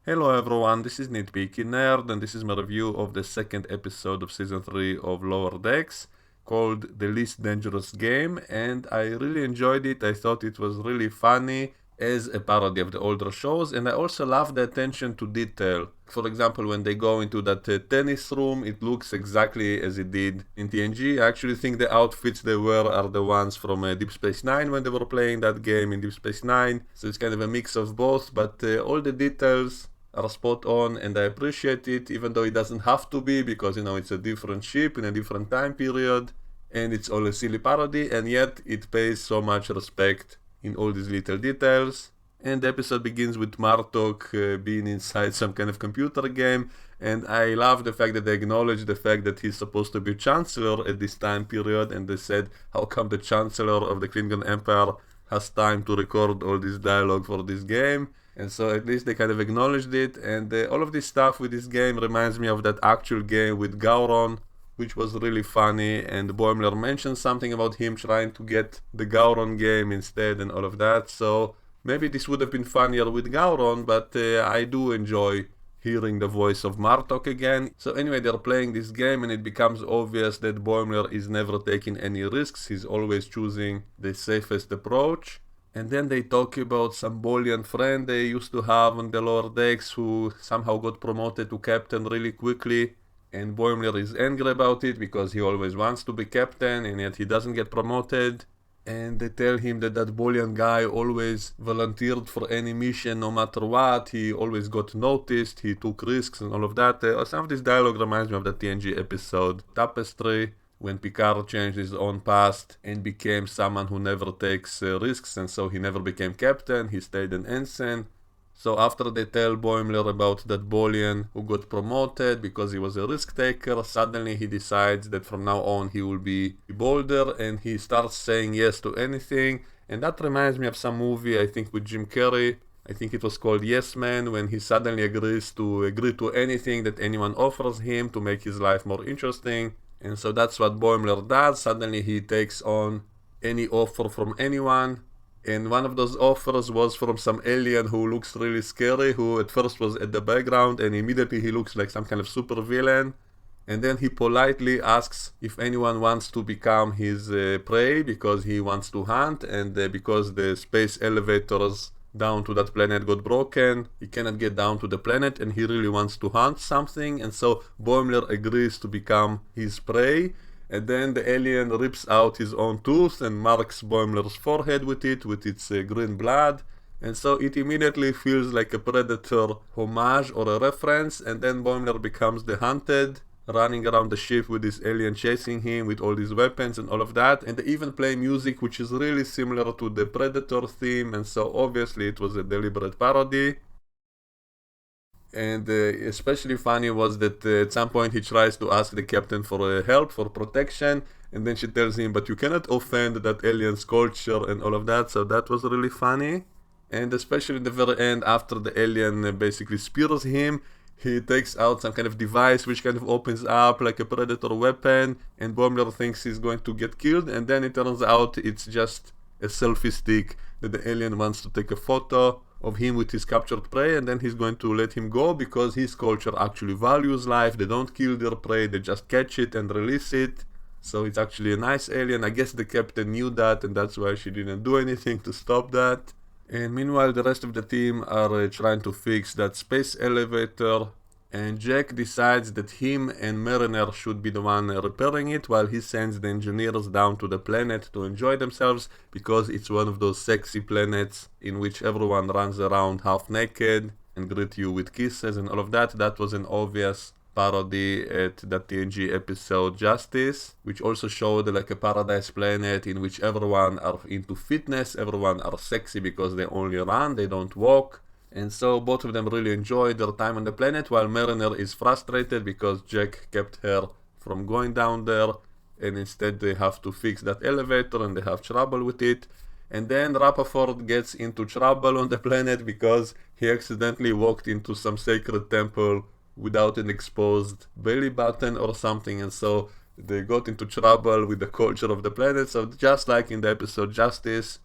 Hello everyone, this is Nitpicking Nerd, and this is my review of the second episode of Season 3 of Lower Decks, called The Least Dangerous Game, and I really enjoyed it. I thought it was really funny as a parody of the older shows, and I also love the attention to detail. For example, when they go into that tennis room, it looks exactly as it did in TNG. I actually think the outfits they wear are the ones from Deep Space Nine when they were playing that game in Deep Space Nine, so it's kind of a mix of both, but all the details are spot on, and I appreciate it, even though it doesn't have to be, because it's a different ship in a different time period, and it's all a silly parody, and yet it pays so much respect in all these little details. And the episode begins with Martok being inside some kind of computer game, and I love the fact that they acknowledge the fact that he's supposed to be Chancellor at this time period, and they said, how come the Chancellor of the Klingon Empire has time to record all this dialogue for this game? And so at least they kind of acknowledged it, and all of this stuff with this game reminds me of that actual game with Gowron, which was really funny, and Boimler mentioned something about him trying to get the Gowron game instead and all of that, so maybe this would have been funnier with Gowron, but I do enjoy hearing the voice of Martok again. So anyway, they're playing this game, and it becomes obvious that Boimler is never taking any risks, he's always choosing the safest approach. And then they talk about some Bolian friend they used to have on the lower decks who somehow got promoted to captain really quickly. And Boimler is angry about it because he always wants to be captain and yet he doesn't get promoted. And they tell him that that Bolian guy always volunteered for any mission no matter what. He always got noticed, he took risks and all of that. Some of this dialogue reminds me of the TNG episode Tapestry, when Picard changed his own past and became someone who never takes risks, and so he never became captain, he stayed an ensign. So after they tell Boimler about that Bolian who got promoted because he was a risk taker, suddenly he decides that from now on he will be bolder, and he starts saying yes to anything. And that reminds me of some movie, I think with Jim Carrey. I think it was called Yes Man, when he suddenly agrees to agree to anything that anyone offers him to make his life more interesting. And so that's what Boimler does. Suddenly he takes on any offer from anyone. And one of those offers was from some alien who looks really scary, who at first was at the background, and immediately he looks like some kind of super villain. And then he politely asks if anyone wants to become his prey, because he wants to hunt, and because the space elevators down to that planet got broken, he cannot get down to the planet, and he really wants to hunt something. And so Boimler agrees to become his prey, and then the alien rips out his own tooth and marks Boimler's forehead with it, with its green blood. And so it immediately feels like a Predator homage or a reference, and then Boimler becomes the hunted, running around the ship with this alien chasing him with all these weapons and all of that. And they even play music which is really similar to the Predator theme, and so obviously it was a deliberate parody. And especially funny was that at some point he tries to ask the captain for help, for protection, and then she tells him, but you cannot offend that alien's culture and all of that, so that was really funny. And especially at the very end, after the alien basically spears him, he takes out some kind of device which kind of opens up like a Predator weapon, and Boimler thinks he's going to get killed, and then it turns out it's just a selfie stick that the alien wants to take a photo of him with his captured prey, and then he's going to let him go because his culture actually values life. They don't kill their prey, they just catch it and release it. So it's actually a nice alien. I guess the captain knew that, and that's why she didn't do anything to stop that. And meanwhile, the rest of the team are trying to fix that space elevator, and Jack decides that him and Mariner should be the one repairing it, while he sends the engineers down to the planet to enjoy themselves, because it's one of those sexy planets in which everyone runs around half naked and greet you with kisses and all of that. That was an obvious parody at the TNG episode Justice, which also showed like a paradise planet in which everyone are into fitness, everyone are sexy because they only run, they don't walk. And so both of them really enjoyed their time on the planet, while Mariner is frustrated because Jack kept her from going down there, and instead they have to fix that elevator and they have trouble with it. And then Rappaport gets into trouble on the planet because he accidentally walked into some sacred temple without an exposed belly button or something, and so they got into trouble with the culture of the planet. So just like in the episode Justice,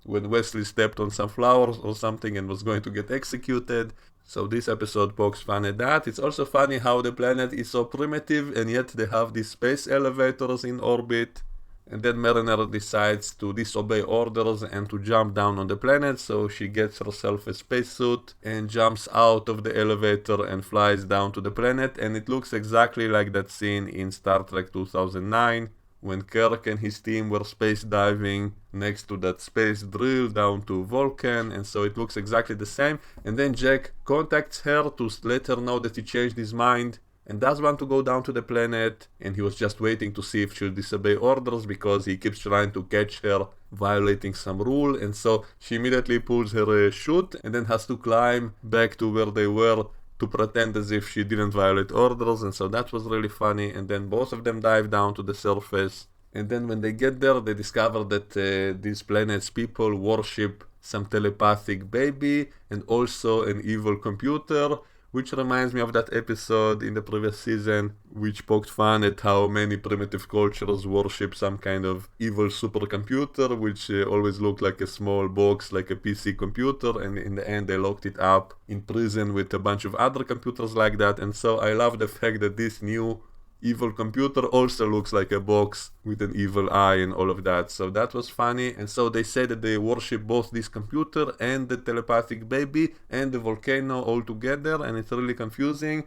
when Wesley stepped on some flowers or something and was going to get executed, So this episode pokes fun at that. It's also funny how the planet is so primitive and yet they have these space elevators in orbit. And then Mariner decides to disobey orders and to jump down on the planet, so she gets herself a spacesuit and jumps out of the elevator and flies down to the planet, and it looks exactly like that scene in Star Trek 2009 when Kirk and his team were space diving next to that space drill down to Vulcan, and so it looks exactly the same. And then Jack contacts her to let her know that he changed his mind and does want to go down to the planet, and he was just waiting to see if she'll disobey orders because he keeps trying to catch her violating some rule, and so she immediately pulls her chute and then has to climb back to where they were to pretend as if she didn't violate orders, and so that was really funny. And then both of them dive down to the surface, and then when they get there they discover that these planet's people worship some telepathic baby and also an evil computer, which reminds me of that episode in the previous season, which poked fun at how many primitive cultures worship some kind of evil supercomputer, which always looked like a small box, like a PC computer, and in the end they locked it up in prison with a bunch of other computers like that. And so I love the fact that this new evil computer also looks like a box with an evil eye and all of that. So that was funny. And so they say that they worship both this computer and the telepathic baby and the volcano all together, and it's really confusing.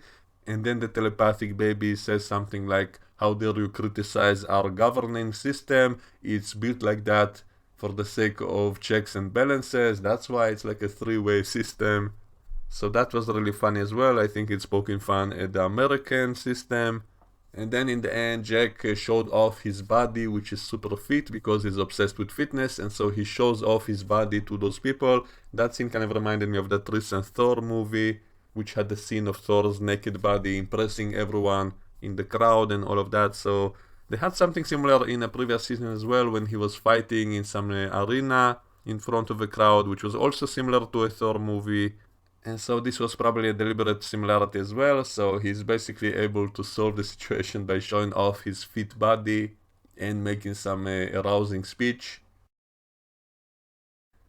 And then the telepathic baby says something like, how dare you criticize our governing system? It's built like that for the sake of checks and balances. That's why it's like a three-way system. So that was really funny as well. I think it's poking fun at the American system. And then in the end, Jack showed off his body, which is super fit because he's obsessed with fitness, and so he shows off his body to those people. That scene kind of reminded me of that recent Thor movie, which had the scene of Thor's naked body impressing everyone in the crowd and all of that. So they had something similar in a previous season as well, when he was fighting in some arena in front of a crowd, which was also similar to a Thor movie. And so this was probably a deliberate similarity as well, so he's basically able to solve the situation by showing off his fit body and making some arousing speech.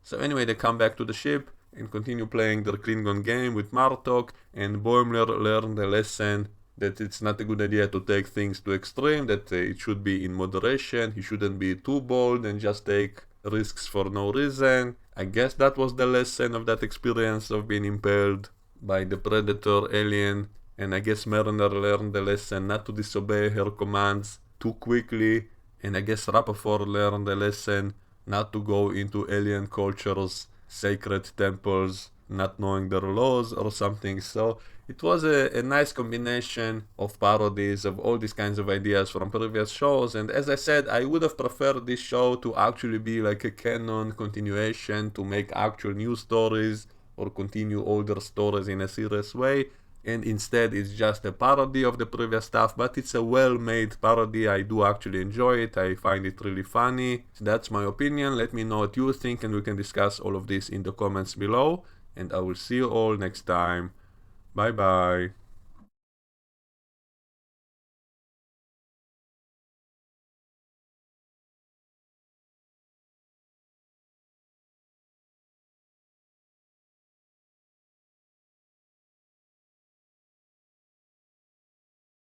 So anyway, they come back to the ship and continue playing their Klingon game with Martok, and Boimler learned a lesson that it's not a good idea to take things to extreme, that it should be in moderation, he shouldn't be too bold and just take risks for no reason. I guess that was the lesson of that experience of being impaled by the predator alien, and I guess Mariner learned the lesson not to disobey her commands too quickly, and I guess Rappaport learned the lesson not to go into alien cultures, sacred temples, not knowing their laws or something. So it was a nice combination of parodies of all these kinds of ideas from previous shows, and as I said, I would have preferred this show to actually be like a canon continuation, to make actual new stories or continue older stories in a serious way, and instead it's just a parody of the previous stuff, but it's a well-made parody. I do actually enjoy it. I find it really funny. So that's my opinion. Let me know what you think and we can discuss all of this in the comments below, and I will see you all next time. Bye bye.